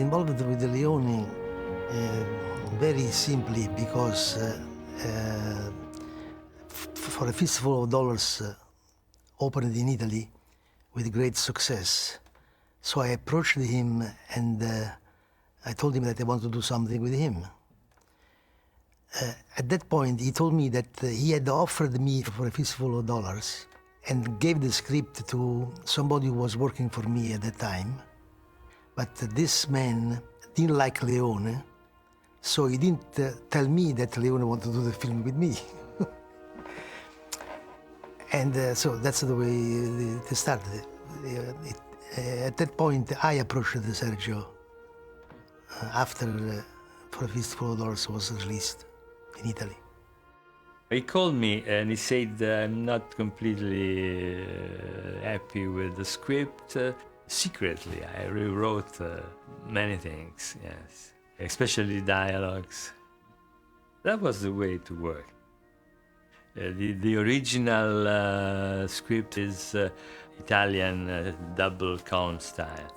involved with Leone very simply because for a fistful of dollars opened in Italy with great success. So I approached him and I told him that I want to do something with him. At that point, he told me that he had offered me for a fistful of dollars and gave the script to somebody who was working for me at that time. But this man didn't like Leone, so he didn't tell me that Leone wanted to do the film with me. And so that's the way it started. At that point, I approached Sergio after For a Fistful of Dollars was released in Italy. He called me and he said, I'm not completely happy with the script. Secretly, I rewrote many things, yes, especially dialogues. That was the way to work. The original script is Italian double count style.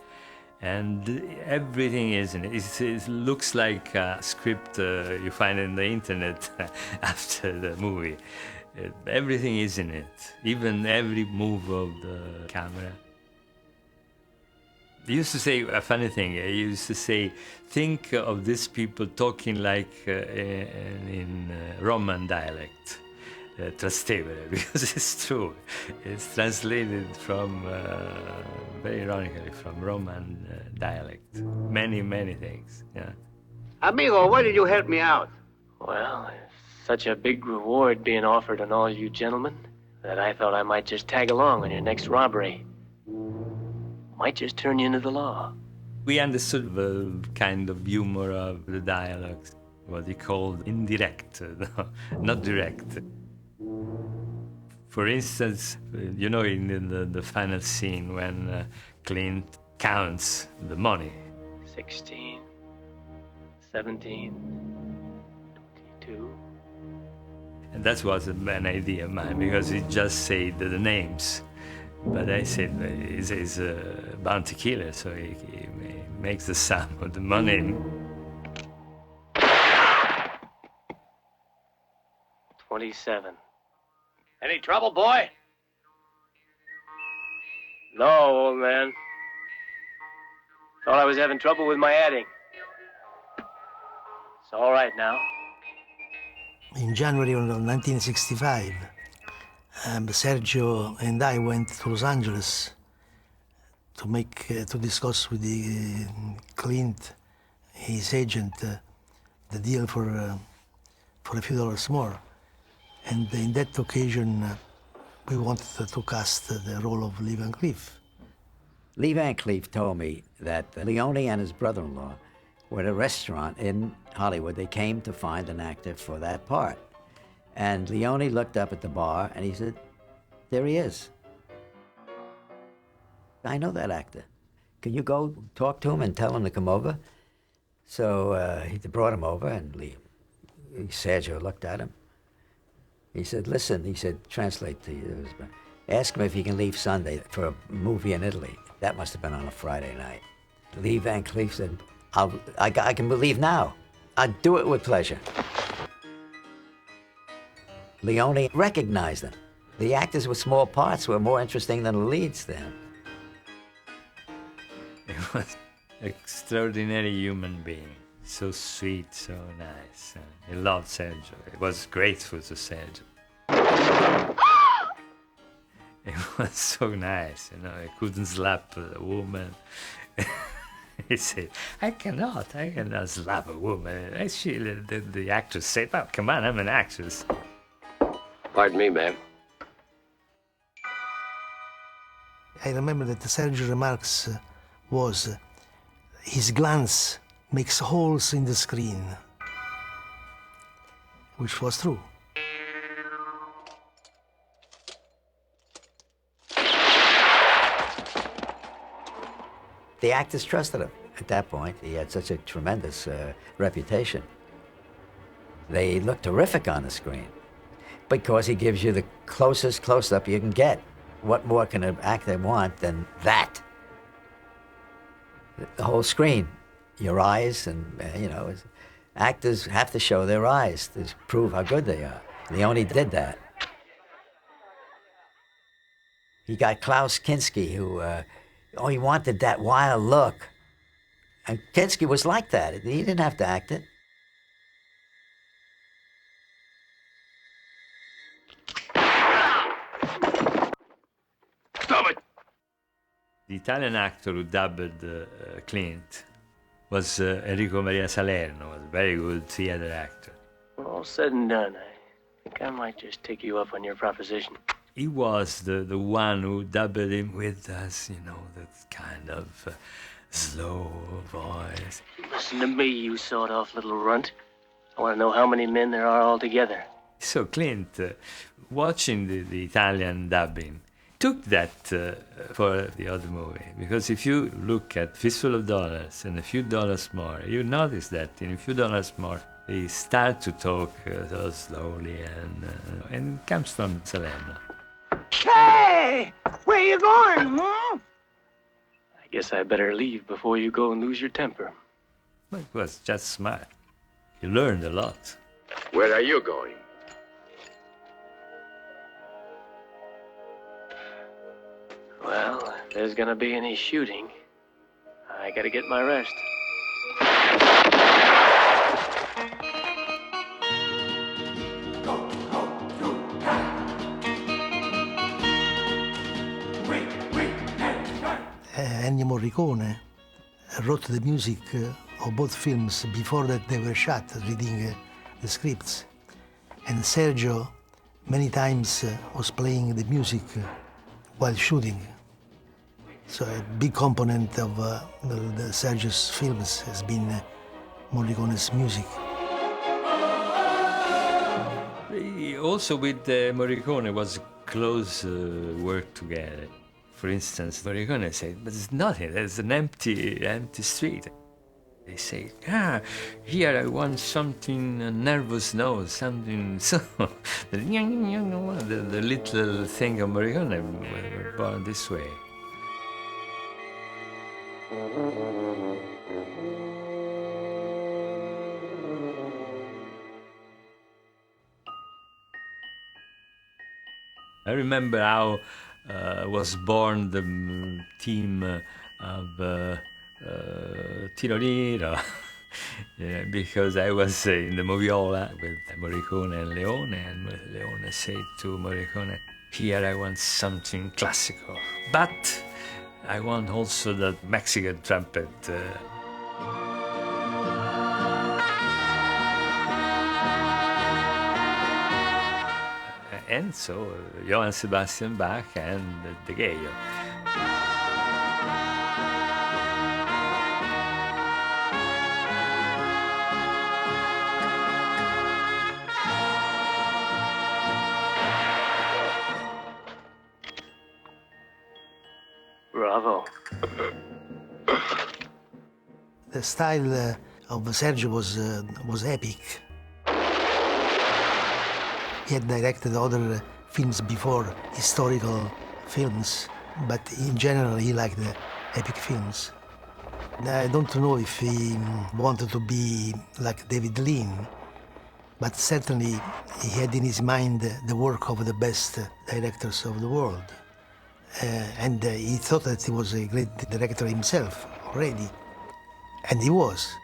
And everything is in it. It looks like a script you find in the internet after the movie. Everything is in it, even every move of the camera. He used to say a funny thing. He used to say, think of these people talking like in Roman dialect. Trastevere, because it's true. It's translated from, very ironically, from Roman dialect. Many, many things, yeah. Amigo, why did you help me out? Well, there's such a big reward being offered on all you gentlemen that I thought I might just tag along on your next robbery. Might just turn you into the law. We understood the kind of humor of the dialogues, what he called indirect, not direct. For instance, you know, in the final scene when Clint counts the money. 16, 17, 22. And that was an idea of mine, because he just said the names. But I said he's a bounty killer, so he makes the sum of the money. 27. Any trouble, boy? No, old man. Thought I was having trouble with my adding. It's all right now. In January of 1965, Sergio and I went to Los Angeles to discuss with the Clint, his agent, the deal for a few dollars more. And in that occasion, we wanted to cast the role of Lee Van Cleef. Lee Van Cleef told me that Leone and his brother-in-law were at a restaurant in Hollywood. They came to find an actor for that part. And Leone looked up at the bar and he said, there he is. I know that actor. Can you go talk to him and tell him to come over? So he brought him over, and Sergio looked at him. He said, listen, he said, translate to you. Ask him if he can leave Sunday for a movie in Italy. That must have been on a Friday night. Lee Van Cleef said, I can leave now. I'd do it with pleasure. Leone recognized him. The actors with small parts were more interesting than the leads then. He was an extraordinary human being. So sweet, so nice. He loved Sergio. He was grateful to Sergio. It was so nice, you know. He couldn't slap a woman. He said, I cannot slap a woman. Actually, the actress said, oh, come on, I'm an actress. Pardon me, ma'am. I remember that Sergio's remarks was, his glance makes holes in the screen, which was true. The actors trusted him at that point. He had such a tremendous reputation. They look terrific on the screen because he gives you the closest close-up you can get. What more can an actor want than that? The whole screen your eyes, and actors have to show their eyes to prove how good they are. Leone did that. He got Klaus Kinski, who he wanted that wild look. And Kinski was like that. He didn't have to act it. Stop it! The Italian actor who dubbed Clint was Enrico Maria Salerno, was a very good theater actor. All said and done, I think I might just take you up on your proposition. He was the one who dubbed him with us, that kind of slow voice. Listen to me, you sawed-off little runt. I want to know how many men there are altogether. So Clint, watching the Italian dubbing, took that for the other movie. Because if you look at Fistful of Dollars and A Few Dollars More, you notice that in A Few Dollars More, they start to talk so slowly, and it comes from Salerno. Hey! Where you going, huh? I guess I better leave before you go and lose your temper. Well, it was just smart. You learned a lot. Where are you going? Well, if there's gonna be any shooting, I gotta get my rest. Ennio Morricone wrote the music of both films before that they were shot, reading the scripts. And Sergio many times was playing the music while shooting. So a big component of the Sergio's films has been Morricone's music. Also with Morricone was close work together. For instance, Morricone said, but it's nothing, there's an empty street. They say, here I want something, a nervous note, something, so the little thing of Morricone were born this way. I remember how was born the team of Tiroliro, because I was in the moviola with Morricone and Leone, and Leone said to Morricone, here I want something classical, but I want also that Mexican trumpet. And so Johann Sebastian Bach and De Gayo. Bravo. The style of Sergio was epic. He had directed other films before, historical films, but in general he liked the epic films. I don't know if he wanted to be like David Lean, but certainly he had in his mind the work of the best directors of the world. And he thought that he was a great director himself already, and he was.